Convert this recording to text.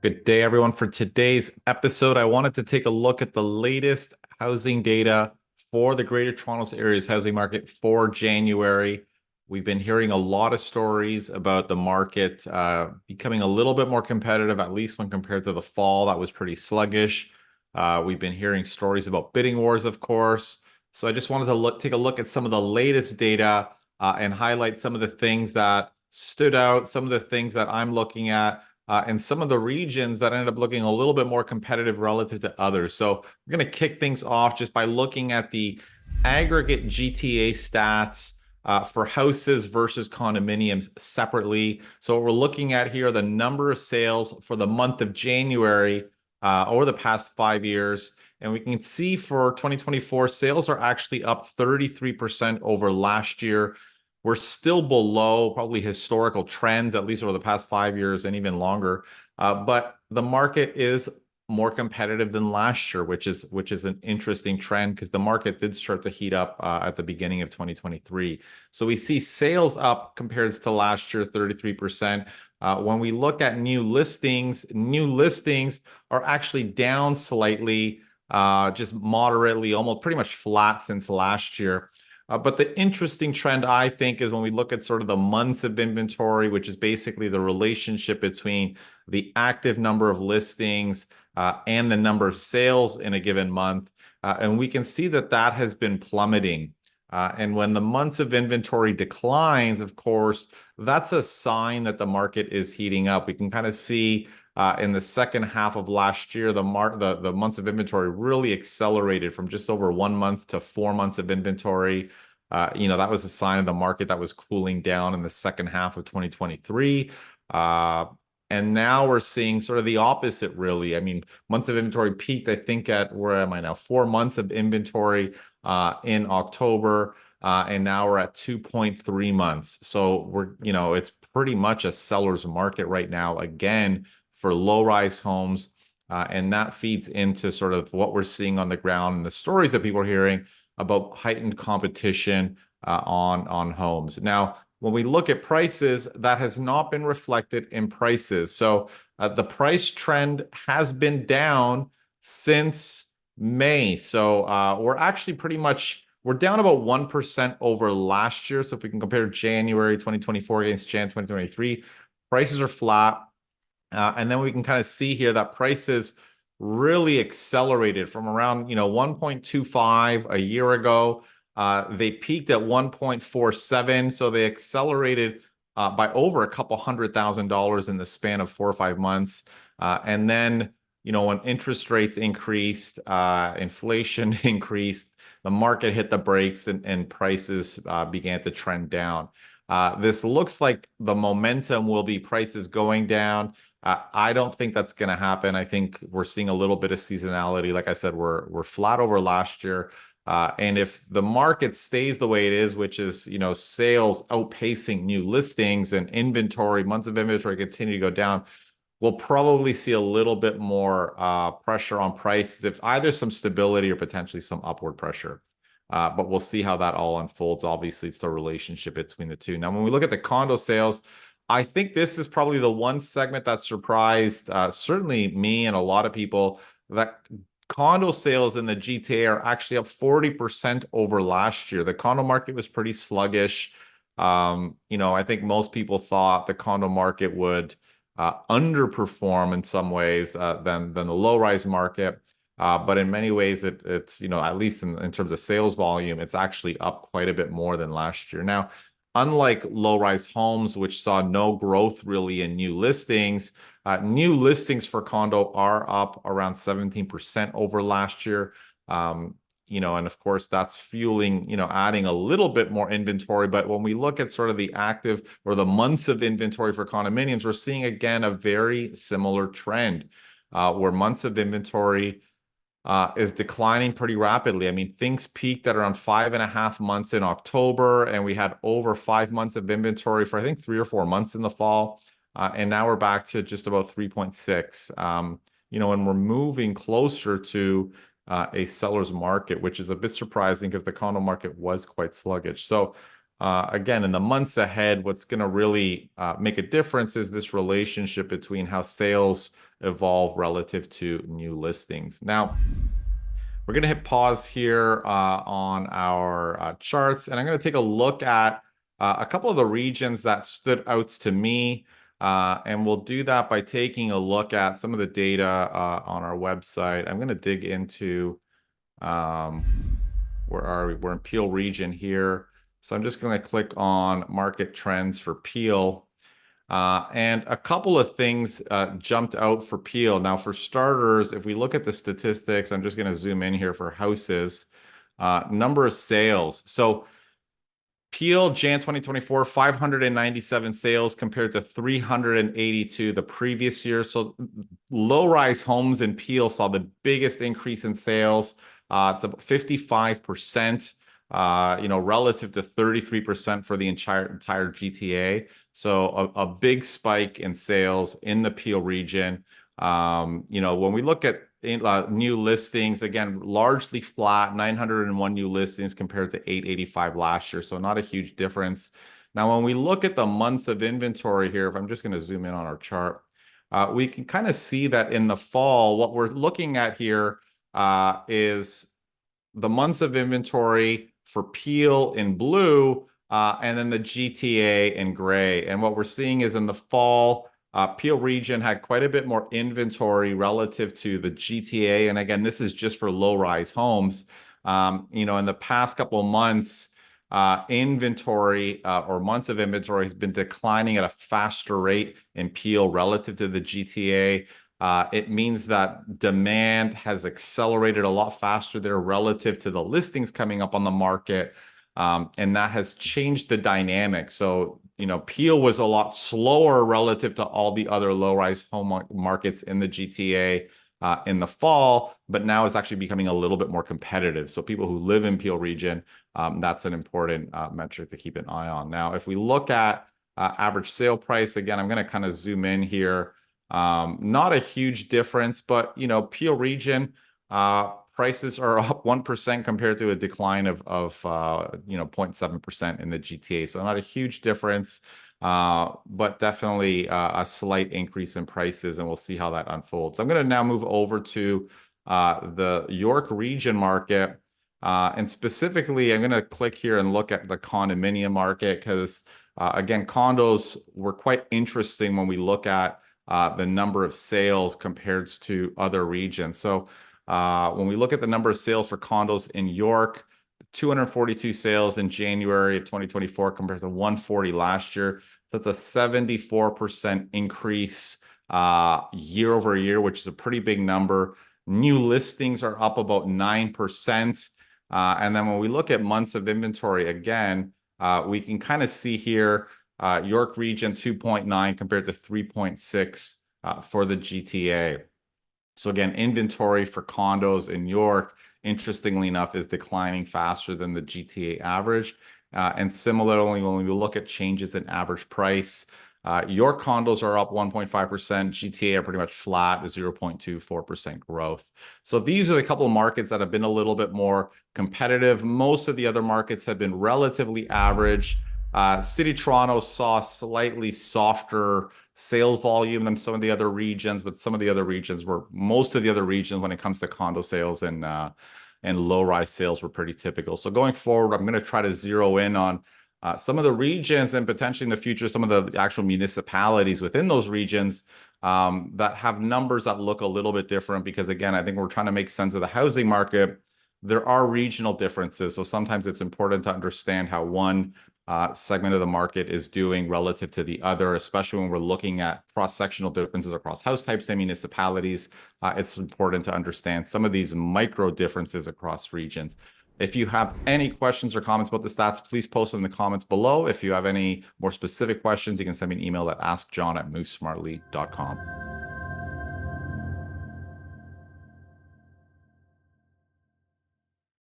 Good day, everyone. For today's episode, I wanted to take a look at the latest housing data for the Greater Toronto Area's housing market for January. We've been hearing a lot of stories about the market becoming a little bit more competitive, at least when compared to the fall. That was pretty sluggish. We've been hearing stories about bidding wars, of course. So I just wanted to take a look at some of the latest data and highlight some of the things that stood out, some of the things that I'm looking at and some of the regions that ended up looking a little bit more competitive relative to others. So we're going to kick things off just by looking at the aggregate GTA stats for houses versus condominiums separately. So what we're looking at here are the number of sales for the month of January over the past 5 years. And we can see for 2024, sales are actually up 33% over last year. We're still below probably historical trends, at least over the past 5 years and even longer. But the market is more competitive than last year, which is an interesting trend because the market did start to heat up at the beginning of 2023. So we see sales up compared to last year, 33%. When we look at new listings are actually down slightly, just moderately, almost pretty much flat since last year. But the interesting trend, I think, is when we look at sort of the months of inventory, which is basically the relationship between the active number of listings and the number of sales in a given month. And we can see that that has been plummeting. And when the months of inventory declines, of course, that's a sign that the market is heating up. We can kind of see in the second half of last year, the months of inventory really accelerated from just over 1 month to 4 months of inventory. That was a sign of the market that was cooling down in the second half of 2023. And now we're seeing sort of the opposite, really. I mean, months of inventory peaked, I think, at, where am I now? 4 months of inventory in October. And now we're at 2.3 months. So it's pretty much a seller's market right now, again, for low-rise homes. And that feeds into sort of what we're seeing on the ground and the stories that people are hearing about heightened competition on homes. Now, when we look at prices, that has not been reflected in prices. So the price trend has been down since May. So we're down about 1% over last year. So if we can compare January 2024 against Jan 2023, prices are flat. And then we can kind of see here that prices really accelerated from around 1.25 a year ago. They peaked at 1.47, so they accelerated by over a couple $100,000 in the span of 4 or 5 months. And then when interest rates increased, inflation increased, the market hit the brakes and prices began to trend down. This looks like the momentum will be prices going down. I don't think that's going to happen. I think we're seeing a little bit of seasonality. Like I said, we're flat over last year. And if the market stays the way it is, which is, sales outpacing new listings and months of inventory continue to go down, we'll probably see a little bit more pressure on prices, if either some stability or potentially some upward pressure. But we'll see how that all unfolds. Obviously, it's the relationship between the two. Now, when we look at the condo sales, I think this is probably the one segment that surprised certainly me and a lot of people, that condo sales in the GTA are actually up 40% over last year. The condo market was pretty sluggish. I think most people thought the condo market would underperform in some ways than the low-rise market. But in many ways, it's at least in terms of sales volume, it's actually up quite a bit more than last year. Now, unlike low-rise homes, which saw no growth really in new listings for condo are up around 17% over last year. And of course, that's fueling, adding a little bit more inventory. But when we look at sort of the active or the months of inventory for condominiums, we're seeing, again, a very similar trend where months of inventory is declining pretty rapidly. I mean, things peaked at around 5.5 months in October, and we had over 5 months of inventory for, I think, 3 or 4 months in the fall. And now we're back to just about 3.6. And we're moving closer to a seller's market, which is a bit surprising because the condo market was quite sluggish. So again, in the months ahead, what's going to really make a difference is this relationship between how sales evolve relative to new listings. Now, we're going to hit pause here on our charts, and I'm going to take a look at a couple of the regions that stood out to me. And we'll do that by taking a look at some of the data on our website. I'm going to dig into, where are we? We're in Peel region here. So I'm just going to click on market trends for Peel. And a couple of things jumped out for Peel. Now, for starters, if we look at the statistics, I'm just going to zoom in here for houses, number of sales. So Peel, Jan 2024, 597 sales compared to 382 the previous year. So low-rise homes in Peel saw the biggest increase in sales. It's about 55%, relative to 33% for the entire GTA. So a big spike in sales in the Peel region. When we look at new listings, again, largely flat, 901 new listings compared to 885 last year. So not a huge difference. Now, when we look at the months of inventory here, if I'm just going to zoom in on our chart, we can kind of see that in the fall, what we're looking at here is the months of inventory for Peel in blue, and then the GTA in gray. And what we're seeing is in the fall, Peel region had quite a bit more inventory relative to the GTA. And again, this is just for low-rise homes. In the past couple of months, inventory or months of inventory has been declining at a faster rate in Peel relative to the GTA. It means that demand has accelerated a lot faster there relative to the listings coming up on the market. And that has changed the dynamic. So, Peel was a lot slower relative to all the other low-rise home markets in the GTA in the fall, but now it's actually becoming a little bit more competitive. So people who live in Peel region, that's an important metric to keep an eye on. Now, if we look at average sale price, again, I'm going to kind of zoom in here. Not a huge difference, but Peel region prices are up 1% compared to a decline of 0.7% in the GTA. So not a huge difference, but definitely a slight increase in prices, and we'll see how that unfolds. I'm going to now move over to the York region market. And specifically, I'm going to click here and look at the condominium market because, again, condos were quite interesting when we look at the number of sales compared to other regions. So when we look at the number of sales for condos in York, 242 sales in January of 2024 compared to 140 last year. That's a 74% increase year over year, which is a pretty big number. New listings are up about 9%. And then when we look at months of inventory, again, we can kind of see here, York region 2.9 compared to 3.6 for the GTA. So again, inventory for condos in York, interestingly enough, is declining faster than the GTA average. And similarly, when we look at changes in average price, York condos are up 1.5%, GTA are pretty much flat, 0.24% growth. So these are the couple of markets that have been a little bit more competitive. Most of the other markets have been relatively average. City Toronto saw slightly softer sales volume than some of the other regions, but most of the other regions when it comes to condo sales and low-rise sales were pretty typical. So going forward, I'm going to try to zero in on some of the regions and potentially in the future, some of the actual municipalities within those regions that have numbers that look a little bit different because, again, I think we're trying to make sense of the housing market. There are regional differences. So sometimes it's important to understand how one segment of the market is doing relative to the other, especially when we're looking at cross-sectional differences across house types and municipalities. It's important to understand some of these micro differences across regions. If you have any questions or comments about the stats, please post them in the comments below. If you have any more specific questions, you can send me an email at askjohn@movesmartly.com.